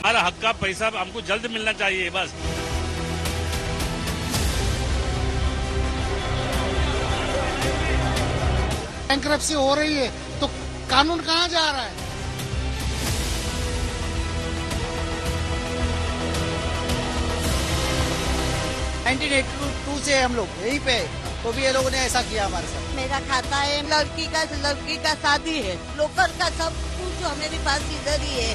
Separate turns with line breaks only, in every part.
हमारा हक का पैसा हमको जल्द मिलना चाहिए बस।
बैंकरप्सी हो रही है तो कानून कहाँ जा रहा है?
टू से हम लोग यहीं पे, तो भी ये लोगों ने ऐसा किया हमारे साथ।
मेरा खाता है, लड़की का शादी है, लोकल का सब कुछ जो मेरे पास इधर ही है।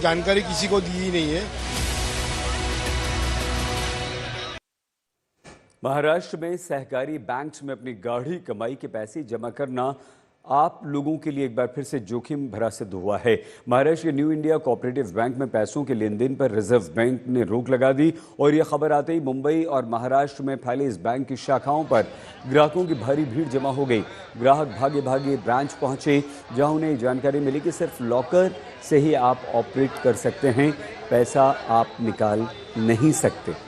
जानकारी किसी को दी ही नहीं है।
महाराष्ट्र में सहकारी बैंक में अपनी गाढ़ी कमाई के पैसे जमा करना आप लोगों के लिए एक बार फिर से जोखिम भरा सिद्ध हुआ है। महाराष्ट्र के न्यू इंडिया कोऑपरेटिव बैंक में पैसों के लेन देन पर रिजर्व बैंक ने रोक लगा दी और यह खबर आते ही मुंबई और महाराष्ट्र में फैले इस बैंक की शाखाओं पर ग्राहकों की भारी भीड़ जमा हो गई। ग्राहक भागे भागे ब्रांच पहुंचे, जहां उन्हें जानकारी मिली कि सिर्फ लॉकर से ही आप ऑपरेट कर सकते हैं, पैसा आप निकाल नहीं सकते।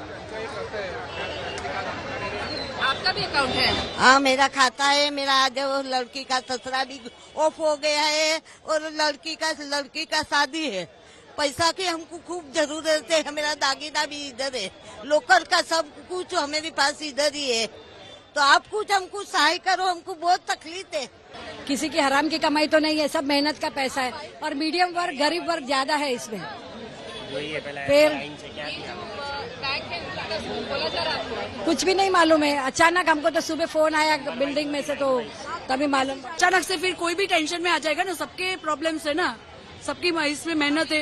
अकाउंट है? हाँ, मेरा खाता है। मेरा आज वो लड़की का ससुरा भी ऑफ हो गया है और लड़की का शादी है। पैसा की हमको खूब जरूरत है। मेरा दागीना भी इधर है, लोकल का सब कुछ मेरे पास इधर ही है। तो आप कुछ हमको सहाय करो, हमको बहुत तकलीफ है।
किसी की हराम की कमाई तो नहीं है, सब मेहनत का पैसा है और मीडियम वर्ग गरीब वर्ग ज्यादा है इसमें। फिर कुछ भी नहीं मालूम है। अचानक हमको तो सुबह फोन आया बिल्डिंग में से, तो तभी मालूम।
अचानक से फिर कोई भी टेंशन में आ जाएगा ना, सबके प्रॉब्लम्स है ना, सबकी इसमें मेहनत है।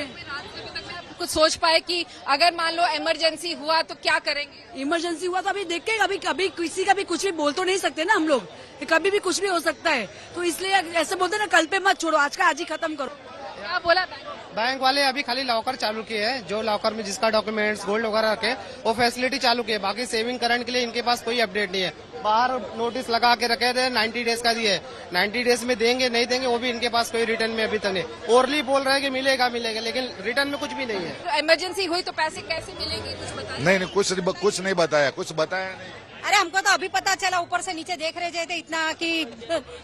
कुछ सोच पाए कि अगर मान लो इमरजेंसी हुआ तो क्या करेंगे?
इमरजेंसी हुआ तो अभी देख के कभी किसी का भी कुछ भी बोल तो नहीं सकते ना हम लोग, कभी भी कुछ भी हो सकता है। तो इसलिए ऐसे बोलते ना, कल पे मत छोड़ो, आज का आज ही खत्म करो।
क्या बोला
बैंक वाले? अभी खाली लॉकर चालू किए हैं, जो लॉकर में जिसका डॉक्यूमेंट्स गोल्ड वगैरह रखे वो फैसिलिटी चालू की है। बाकी सेविंग करंट के लिए इनके पास कोई अपडेट नहीं है। बाहर नोटिस लगा के रखे थे, 90 डेज का दिए, 90 डेज में देंगे नहीं देंगे वो भी इनके पास कोई रिटर्न में अभी तक नहीं। ओरली बोल रहे हैं कि मिलेगा, लेकिन रिटर्न में कुछ भी नहीं है।
तो इमरजेंसी हुई तो पैसे कैसे मिलेंगे, कुछ बताइए।
नहीं, कुछ नहीं बताया, कुछ बताया नहीं।
अरे हमको तो अभी पता चला, ऊपर से नीचे देख रहे थे इतना कि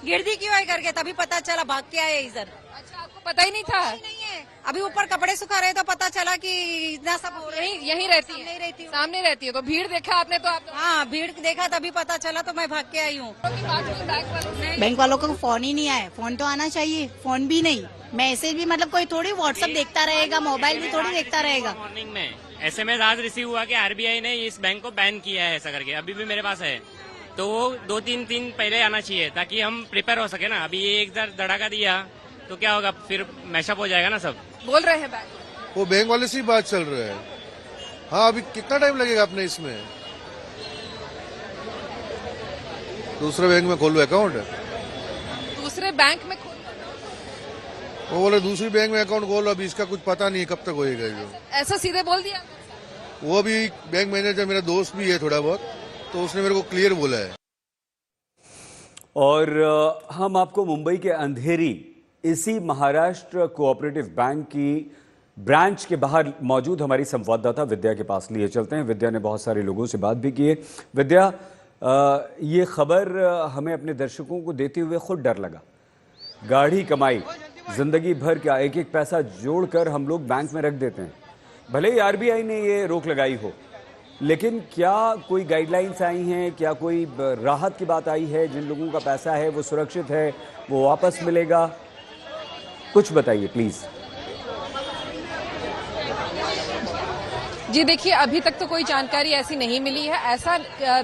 गिरदी क्यों है करके, तभी पता चला भाग के आए इधर।
अच्छा, आपको पता ही नहीं था?
नहीं है, अभी ऊपर कपड़े सुखा रहे तो पता चला कि इतना सब
यही रहती है, सामने रहती है। तो भीड़ देखा आपने? तो आप
हाँ, भीड़ देखा तभी पता चला, तो मैं भाग के आई हूँ।
बैंक वालों को फोन ही नहीं आया। फोन तो आना चाहिए, फोन भी नहीं। मैसेज भी मतलब कोई थोड़ी व्हाट्सएप देखता रहेगा, मोबाइल भी थोड़ी देखता रहेगा।
मॉर्निंग में SMS आज रिसीव हुआ कि RBI ने इस बैंक को बैन किया है, ऐसा करके। अभी भी मेरे पास है, तो वो 2-3 दिन पहले आना चाहिए ताकि हम प्रिपेयर हो सके ना। अभी ये एक धड़ाका दिया तो क्या होगा, फिर मैशअप हो जाएगा ना सब।
बोल रहे हैं बैंक,
वो बैंक वाले से ही बात चल रहा है। हाँ, अभी कितना टाइम लगेगा अपने इसमें? दूसरे बैंक में खोलो अकाउंट।
दूसरे बैंक में
वो बोले दूसरी बैंक में अकाउंट खोलो, अभी इसका कुछ पता नहीं कब तक होएगा। जो
ऐसा सीधे बोल दिया?
वो भी बैंक मैनेजर मेरा दोस्त भी है थोड़ा बहुत, तो उसने मेरे को क्लियर बोला है।
और हम आपको मुंबई के अंधेरी इसी महाराष्ट्र कोऑपरेटिव बैंक की ब्रांच के बाहर मौजूद हमारी संवाददाता विद्या के पास लिए चलते हैं। विद्या ने बहुत सारे लोगों से बात भी की है। विद्या, ये खबर हमें अपने दर्शकों को देते हुए खुद डर लगा। गाढ़ी कमाई, जिंदगी भर का एक एक पैसा जोड़कर हम लोग बैंक में रख देते हैं। भले ही RBI ने ये रोक लगाई हो, लेकिन क्या कोई गाइडलाइंस आई हैं, क्या कोई राहत की बात आई है? जिन लोगों का पैसा है वो सुरक्षित है, वो वापस मिलेगा? कुछ बताइए प्लीज।
जी देखिए, अभी तक तो कोई जानकारी ऐसी नहीं मिली है। ऐसा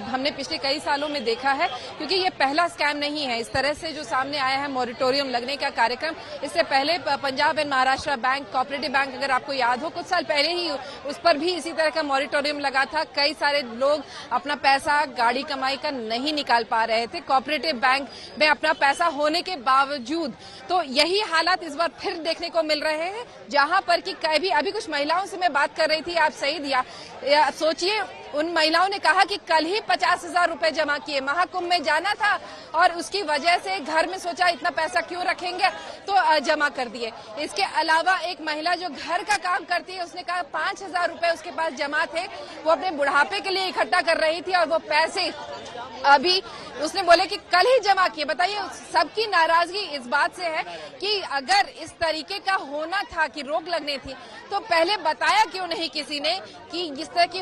हमने पिछले कई सालों में देखा है, क्योंकि ये पहला स्कैम नहीं है इस तरह से जो सामने आया है मॉरिटोरियम लगने का कार्यक्रम। इससे पहले Punjab and Maharashtra bank, cooperative bank, अगर आपको याद हो, कुछ साल पहले ही उस पर भी इसी तरह का मॉरिटोरियम लगा था। कई सारे लोग अपना पैसा गाड़ी कमाई का नहीं निकाल पा रहे थे कोऑपरेटिव बैंक में अपना पैसा होने के बावजूद। तो यही हालात इस बार फिर देखने को मिल रहे हैं, जहां पर कि अभी कुछ महिलाओं से मैं बात कर रही थी, आप सही दिया। सोचिए, उन महिलाओं ने कहा कि कल ही 50,000 रुपए जमा किए, महाकुंभ में जाना था और उसकी वजह से घर में सोचा इतना पैसा क्यों रखेंगे, तो जमा कर दिए। इसके अलावा एक महिला जो घर का काम करती है, उसने कहा 5,000 रुपए उसके पास जमा थे, वो अपने बुढ़ापे के लिए इकट्ठा कर रही थी और वो पैसे अभी उसने बोले कि कल ही जमा किए। बताइए, सबकी नाराजगी इस बात से है कि अगर इस तरीके का होना था कि रोक लगनी थी तो पहले बताया क्यों नहीं किसी ने कि इस तरह की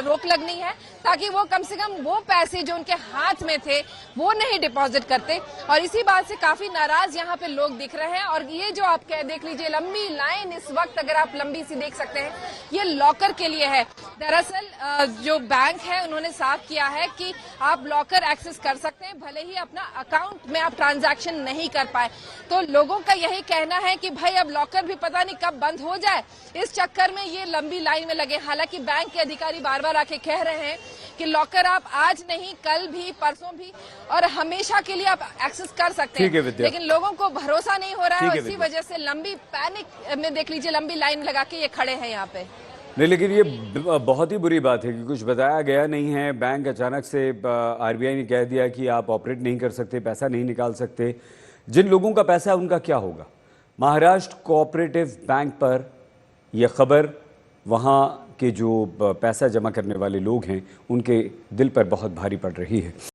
रोक लगनी है, ताकि वो कम से कम वो पैसे जो उनके हाथ में थे वो नहीं डिपॉजिट करते। और इसी बात से काफी नाराज यहाँ पे लोग दिख रहे हैं। और ये जो आप देख लीजिए लंबी लाइन इस वक्त, अगर आप लंबी सी देख सकते हैं, ये लॉकर के लिए है। दरअसल जो बैंक है उन्होंने साफ किया है कि आप लॉकर एक्सेस कर सकते हैं, भले ही अपना अकाउंट में आप ट्रांजैक्शन नहीं कर पाए। तो लोगों का यही कहना है कि भाई अब लॉकर भी पता नहीं कब बंद हो जाए, इस चक्कर में ये लंबी लाइन में लगे। हालांकि बैंक के अधिकारी बार बार आके कह रहे हैं कि लॉकर आप आज नहीं, कल भी, परसों भी और हमेशा के लिए आप एक्सेस कर सकते हैं, लेकिन लोगों को भरोसा नहीं हो रहा है। इसी वजह से लंबी पैनिक में देख लीजिए, लंबी लाइन लगा के ये खड़े हैं यहाँ पे।
नहीं, लेकिन ये बहुत ही बुरी बात है कि कुछ बताया गया नहीं है। बैंक अचानक से आरबीआई ने कह दिया कि आप ऑपरेट नहीं कर सकते, पैसा नहीं निकाल सकते। जिन लोगों का पैसा है उनका क्या होगा? महाराष्ट्र कोऑपरेटिव बैंक पर यह खबर वहाँ के जो पैसा जमा करने वाले लोग हैं उनके दिल पर बहुत भारी पड़ रही है।